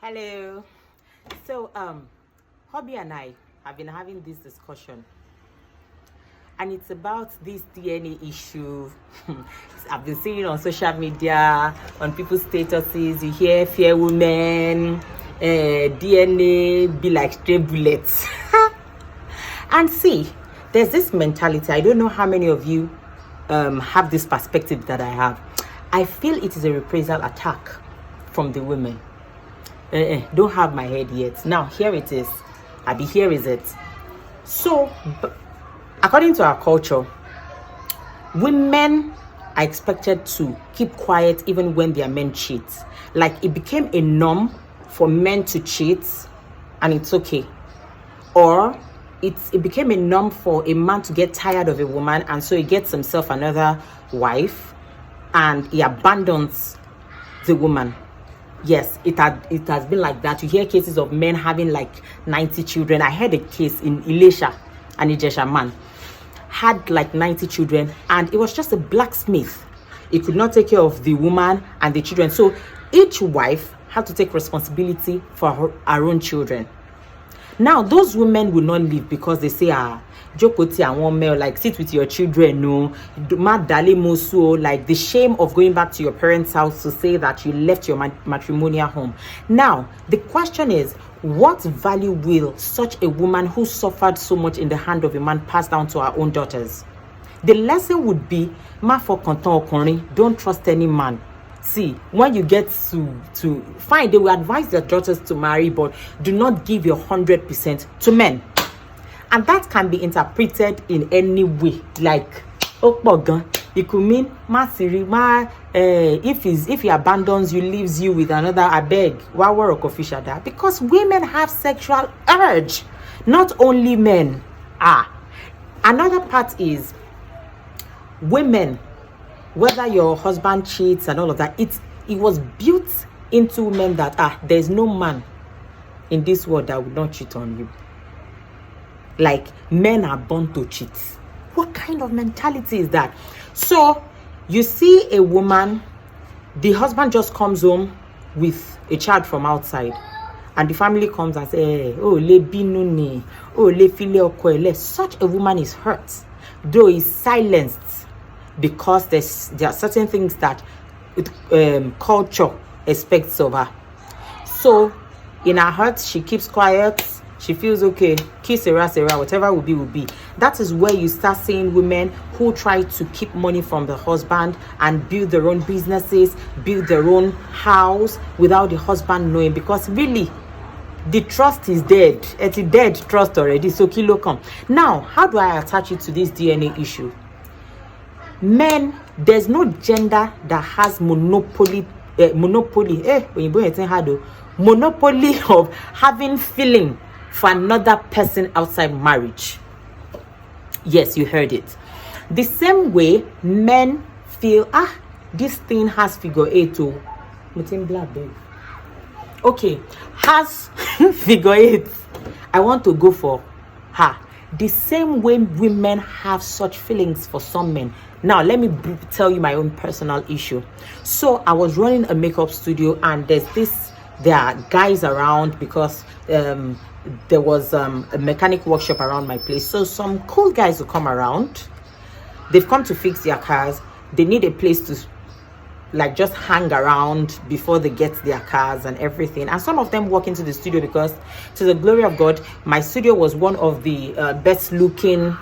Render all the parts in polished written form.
Hello. So, Hobby and I have been having this discussion, and it's about this DNA issue. I've been seeing it on social media, on people's statuses. You hear fair women, DNA be like stray bullets. And see, there's this mentality. I don't know how many of you have this perspective that I have. I feel it is a reprisal attack from the women. Don't have my head yet. Now, here it is. Here is it. So, according to our culture, women are expected to keep quiet even when their men cheat. Like, it became a norm for men to cheat, and it's okay. Or it became a norm for a man to get tired of a woman, and so he gets himself another wife, and he abandons the woman. Yes, it has been like that. You hear cases of men having like 90 children. I heard a case in Ilesha, an Ijesha man had like 90 children, and it was just a blacksmith. He could not take care of the woman and the children. So each wife had to take responsibility for her own children. Now, those women will not leave because they say, Jokoti and one male, like, sit with your children, no, like the shame of going back to your parents' house to say that you left your matrimonial home. Now, the question is, what value will such a woman who suffered so much in the hand of a man pass down to her own daughters? The lesson would be, don't trust any man. See, when you get to fine, they will advise their daughters to marry, but do not give your 100% to men. And that can be interpreted in any way. Like, it could mean if he abandons you, leaves you with another, I beg, because women have sexual urge, not only men. Another part is women. Whether your husband cheats and all of that, it was built into women that there's no man in this world that would not cheat on you. Like, men are born to cheat. What kind of mentality is that? So you see a woman, the husband just comes home with a child from outside, and the family comes and says, such a woman is hurt, though is silenced, because there are certain things that culture expects of her. So in her heart, she keeps quiet. She feels okay. Kiss Sarah, whatever will be. That is where you start seeing women who try to keep money from the husband and build their own businesses, build their own house without the husband knowing, because really the trust is dead. It's a dead trust already. So kilo come. Now, how do I attach it to this DNA issue? Men, there's no gender that has monopoly of having feeling for another person outside marriage. Yes, you heard it. The same way men feel, this thing has figure 8 has figure 8. I want to go for her. The same way women have such feelings for some men. Now, let me tell you my own personal issue. So I was running a makeup studio, and there are guys around because there was a mechanic workshop around my place. So some cool guys will come around. They've come to fix their cars. They need a place to like just hang around before they get their cars and everything. And some of them walk into the studio because, to the glory of God, my studio was one of the best looking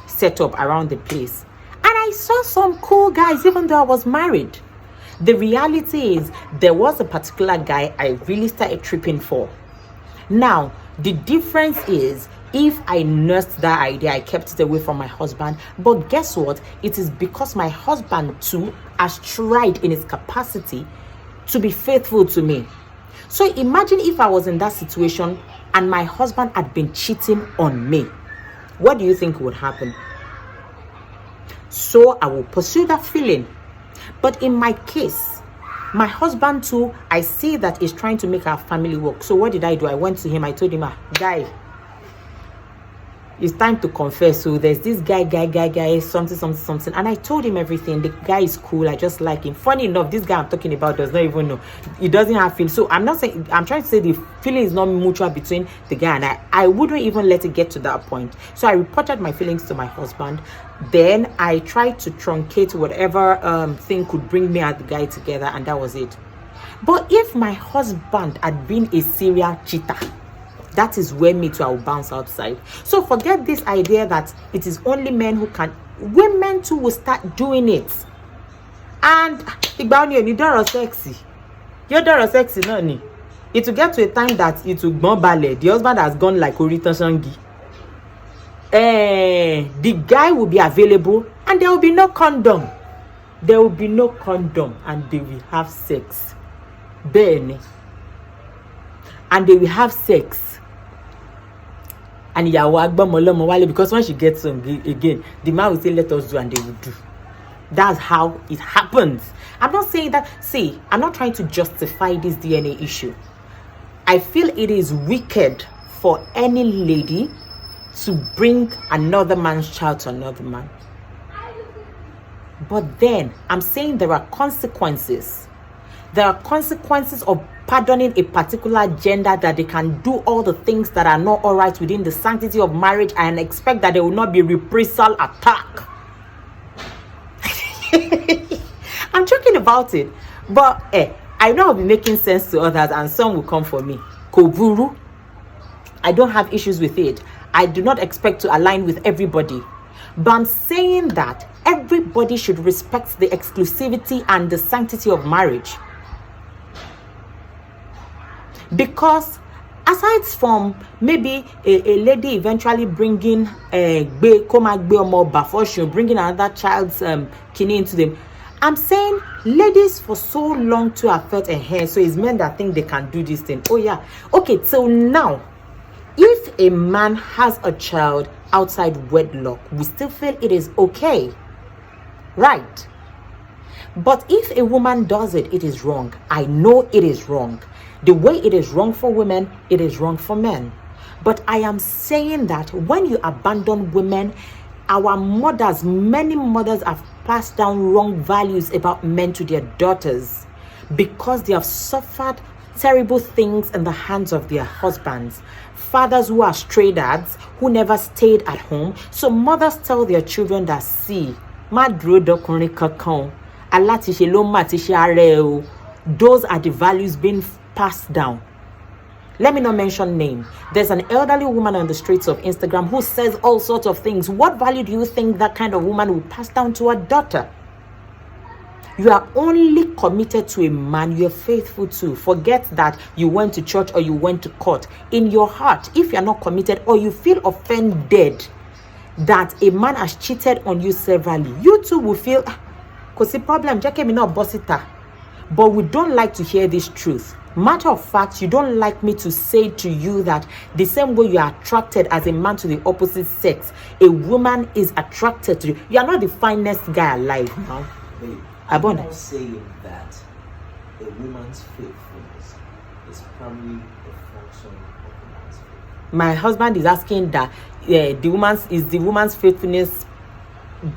setup around the place. And I saw some cool guys, even though I was married. The reality is, there was a particular guy I really started tripping for. Now, the difference is, if I nursed that idea, I kept it away from my husband. But guess what? It is because my husband too has tried in his capacity to be faithful to me. So imagine if I was in that situation and my husband had been cheating on me. What do you think would happen? So I will pursue that feeling. But in my case, my husband too, I see that he's trying to make our family work. So what did I do? I went to him. I told him, guy, it's time to confess. So there's this guy, something. And I told him everything. The guy is cool. I just like him. Funny enough, this guy I'm talking about does not even know. He doesn't have feelings. So I'm not saying, I'm trying to say the feeling is not mutual between the guy and I wouldn't even let it get to that point. So I reported my feelings to my husband. Then I tried to truncate whatever thing could bring me and the guy together, and that was it. But if my husband had been a serial cheater, that is where me too, I will bounce outside. So forget this idea that it is only men who can. Women too will start doing it. And you don't sexy. You don't sexy, no. It will get to a time that it will go ballet. The husband has gone like Orita Shangi. The guy will be available and there will be no condom. There will be no condom and they will have sex. Then, and they will have sex. And because when she gets home again, the man will say, let us do, and they will do. That's how it happens. I'm not saying that, see, I'm not trying to justify this DNA issue. I feel it is wicked for any lady to bring another man's child to another man. But then, I'm saying there are consequences. There are consequences of pardoning a particular gender, that they can do all the things that are not all right within the sanctity of marriage and expect that there will not be reprisal attack. I'm joking about it. But I know I'll be making sense to others and some will come for me. Koburu, I don't have issues with it. I do not expect to align with everybody. But I'm saying that everybody should respect the exclusivity and the sanctity of marriage. Because aside from maybe a lady eventually bringing bringing another child's kidney into them, I'm saying ladies for so long to have felt a hair, so it's men that think they can do this thing. Oh yeah, okay. So now, if a man has a child outside wedlock, we still feel it is okay, right? But if a woman does it, it is wrong. I know it is wrong. The way it is wrong for women, it is wrong for men. But I am saying that when you abandon women, our mothers, many mothers have passed down wrong values about men to their daughters because they have suffered terrible things in the hands of their husbands. Fathers who are stray dads, who never stayed at home. So mothers tell their children that, see, those are the values being passed down. Let me not mention name. There's an elderly woman on the streets of Instagram who says all sorts of things. What value do you think that kind of woman will pass down to her daughter? You are only committed to a man you're faithful to. Forget that you went to church or you went to court. In your heart, if you're not committed or you feel offended that a man has cheated on you severally, you too will feel, because the problem, but we don't like to hear this truth. Matter of fact, you don't like me to say to you that the same way you are attracted as a man to the opposite sex, a woman is attracted to you. You are not the finest guy alive now. I'm not saying that a woman's faithfulness is primarily a function of a man's faithfulness. My husband is asking that the woman's faithfulness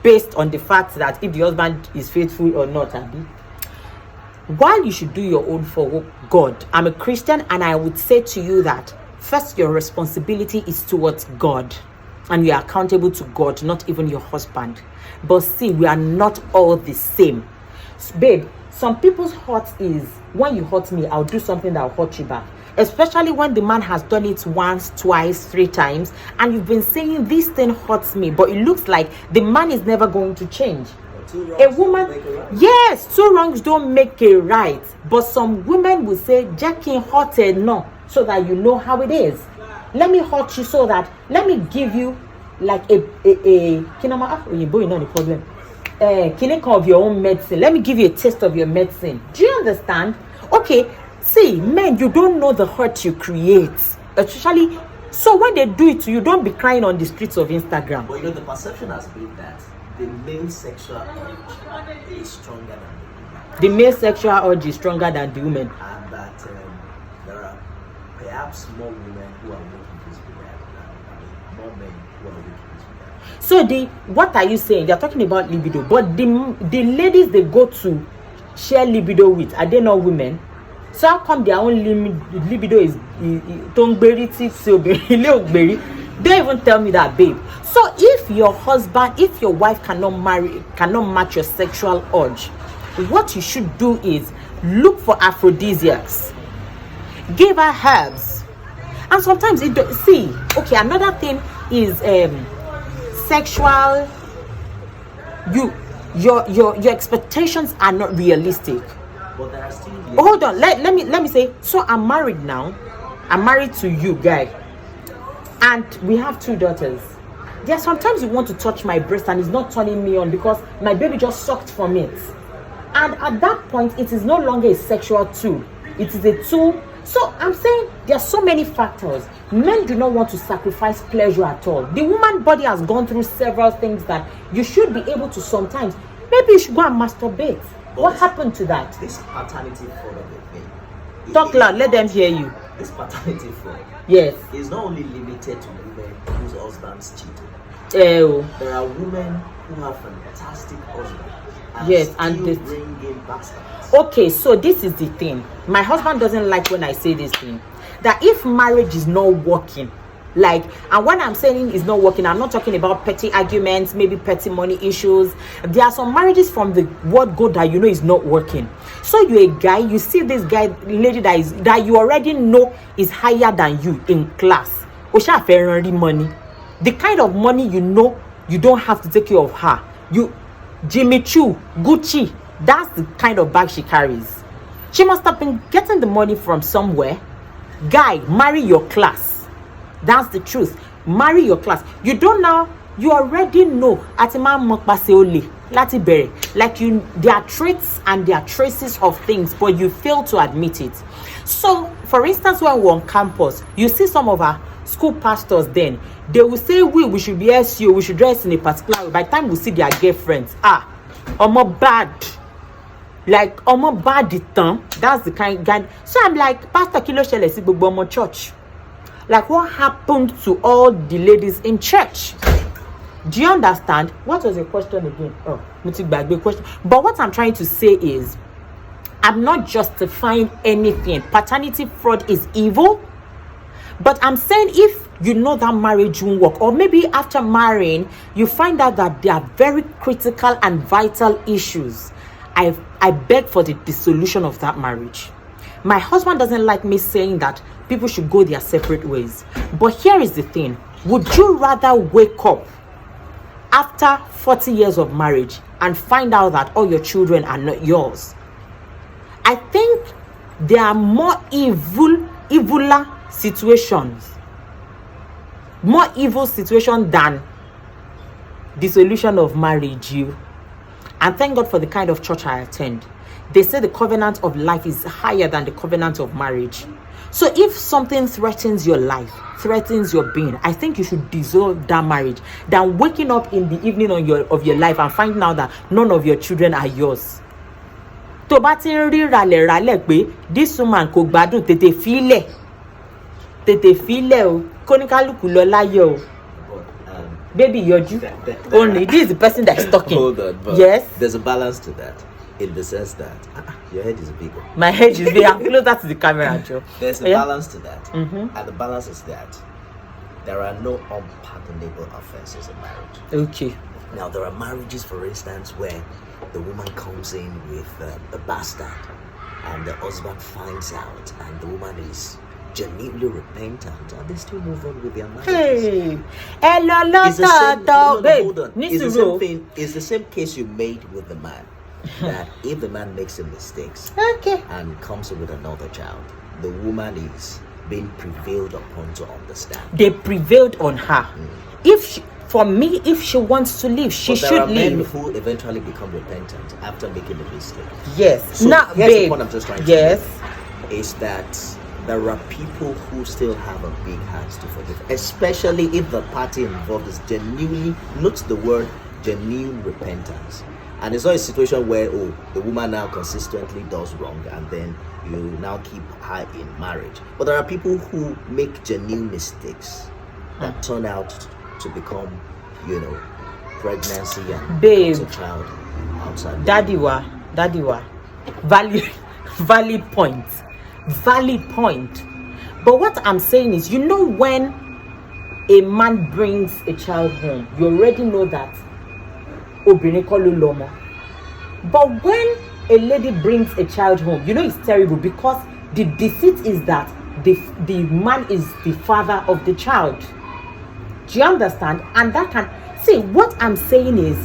based on the fact that if the husband is faithful or not, Abi. While you should do your own for God, I'm a Christian and I would say to you that first your responsibility is towards God and you are accountable to God, not even your husband. But see, we are not all the same. Babe, some people's hurt is when you hurt me, I'll do something that will hurt you back. Especially when the man has done it once, twice, 3 times and you've been saying this thing hurts me, but it looks like the man is never going to change. A woman, yes, 2 wrongs don't make a right. But some women will say, Jackie hurted no, so that you know how it is. Let me hurt you so that, let me give you like a clinic of your own medicine. Let me give you a taste of your medicine. Do you understand? Okay, see, men, you don't know the hurt you create. Especially, so when they do it to you, don't be crying on the streets of Instagram. But you know, the perception has been that the male sexual urge is stronger than the woman. The male sexual urge is stronger than the woman. And that there are perhaps more women who are making this behavior than more men who are weak in this regard. So what are you saying? They're talking about libido, but the ladies they go to share libido with, are they not women? So how come their own libido is don't even tell me that, babe. So if your wife cannot match your sexual urge, what you should do is look for aphrodisiacs, give her herbs, and sometimes another thing is sexual. Your expectations are not realistic. But there are still Hold on, let me say. So I'm married now. I'm married to you, guy, and we have 2 daughters. There are sometimes you want to touch my breast and it's not turning me on because my baby just sucked from it. And at that point, it is no longer a sexual tool. It is a tool. So I'm saying there are so many factors. Men do not want to sacrifice pleasure at all. The woman body has gone through several things that you should be able to sometimes. Maybe you should go and masturbate. But what happened to that? This paternity fraud of a thing. Talk loud, let them hear you. This paternity fraud. Yes. Is not only limited to women whose husbands cheated. There are women who have fantastic husbands. And still bring in bastards. Okay, so this is the thing. My husband doesn't like when I say this thing. That if marriage is not working, and when I'm saying it's not working, I'm not talking about petty arguments, maybe petty money issues. There are some marriages from the word go that is not working. So you're a guy, you see this lady that you already know is higher than you in class. Money. The kind of money you don't have to take care of her. Jimmy Choo, Gucci, that's the kind of bag she carries. She must have been getting the money from somewhere. Guy, marry your class. That's the truth. Marry your class. You already know there are traits and there are traces of things, but you fail to admit it. So, for instance, when we're on campus, you see some of our school pastors then, they will say we should be SU, we should dress in a particular way. By the time we see their girlfriends, bad. Bad it. That's the kind. So I'm like, Pastor Kilo Shele church. What happened to all the ladies in church? Do you understand? What was your question again? Question. But what I'm trying to say is, I'm not justifying anything. Paternity fraud is evil. But I'm saying if you know that marriage won't work, or maybe after marrying, you find out that there are very critical and vital issues, I beg for the dissolution of that marriage. My husband doesn't like me saying that people should go their separate ways. But here is the thing. Would you rather wake up after 40 years of marriage and find out that all your children are not yours? I think there are more eviler situations, more evil situations than dissolution of marriage. And thank God for the kind of church I attend. They say the covenant of life is higher than the covenant of marriage. So if something threatens your life, threatens your being, I think you should dissolve that marriage than waking up in the evening of your life and finding out that none of your children are yours. Tó bá ti ń rí ralẹ̀ pé this woman kò gbádùn, tètè fílẹ̀ o, kóníkálùkù lọ láyọ̀ o. Baby, only this is the person that's talking. Hold on, but yes, there's a balance to that, in the sense that your head is bigger. My head is bigger. I'm closer to the camera, Joe. There's a balance to that, and the balance is that there are no unpardonable offenses in marriage. Okay. Now there are marriages, for instance, where the woman comes in with a bastard, and the husband finds out, and the woman is genuinely repentant, and they still move on with their marriage. It's the same thing. It's the same case you made with the man. That if the man makes some mistakes and comes in with another child, the woman is being prevailed upon to understand. They prevailed on her. If she wants to leave, she should leave. There are men who eventually become repentant after making the mistake. Yes. So now, here's the point I'm just trying to make, is that there are people who still have a big heart to forgive, especially if the party involved is genuinely, note the word, genuine repentance. And it's not a situation where, the woman now consistently does wrong and then you now keep her in marriage. But there are people who make genuine mistakes that turned out to become, pregnancy and Babe, a child outside. Daddy wa, valid point. But what I'm saying is, when a man brings a child home, you already know that obìnrin kọ́ ló lọ́mọ. But when a lady brings a child home, it's terrible, because the deceit is that the man is the father of the child. Do you understand? And that can see what I'm saying is,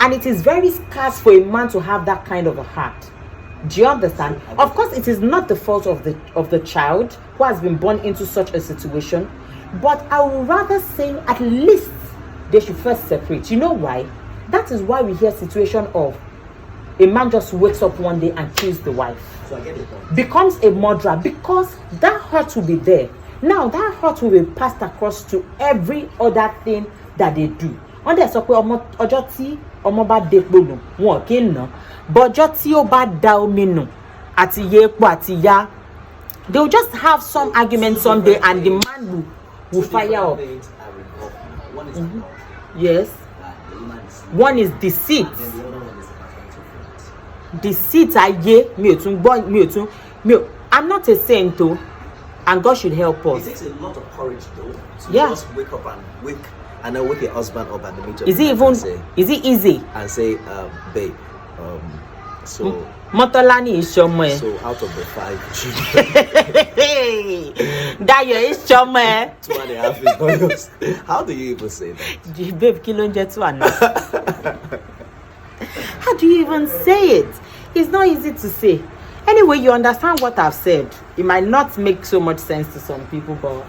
and it is very scarce for a man to have that kind of a heart. Do you understand? Of course, it is not the fault of the child who has been born into such a situation, but I would rather say at least they should first separate. You know why? That is why we hear situation of a man just wakes up one day and kills the wife. So I get the point. Becomes a murderer, because that hurt will be there. Now that hurt will be passed across to every other thing that they do. On the sọ pé ọjọ́ tí ọmọ bá depo nù wọn kì í nà, but ọjọ́ tí ó bá da omi nù àti yé epo àti yá, they will just have some argument someday, and the man will fire up. One is Yes. One is deceit. and then the other one is Deceit ayé I'm not a saint though, and God should help It us. takes a lot of courage though to Yeah. just wake up and wake your husband up at the middle Is it easy? and say, babe, so Motolani is your man. so out of the 5 children, Dayo is your man. 2.5 is yours. How do you even say that? Babe, how do you even say it? It's not easy to say. Anyway, you understand what I've said. It might not make so much sense to some people, but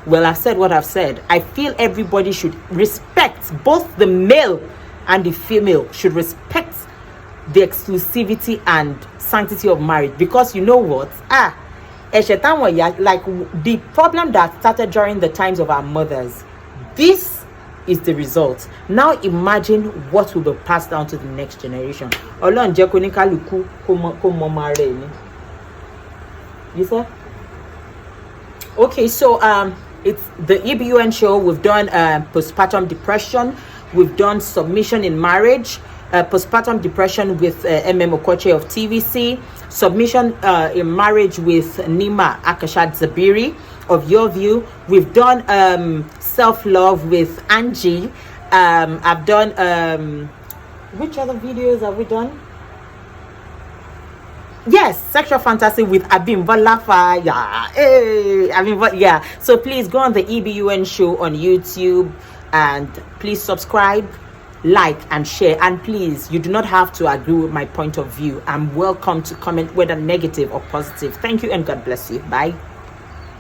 well, I've said what I've said. I feel everybody should respect, both the male and the female should respect the exclusivity and sanctity of marriage, because you know what? Like the problem that started during the times of our mothers, this is the result. Now imagine what will be passed down to the next generation. You said? Okay, so it's the E.B.U.N show. We've done postpartum depression, we've done submission in marriage, postpartum depression with Okoche of TVC, submission in marriage with Nima Akashad Zabiri of Your View. We've done self-love with Angie. I've done which other videos have we done? Yes, sexual fantasy with Ebunlomo. Yeah. So please go on the E.B.U.N show on YouTube, and please subscribe, like, and share. And please, you do not have to agree with my point of view. I'm welcome to comment, whether negative or positive. Thank you, and God bless you. Bye.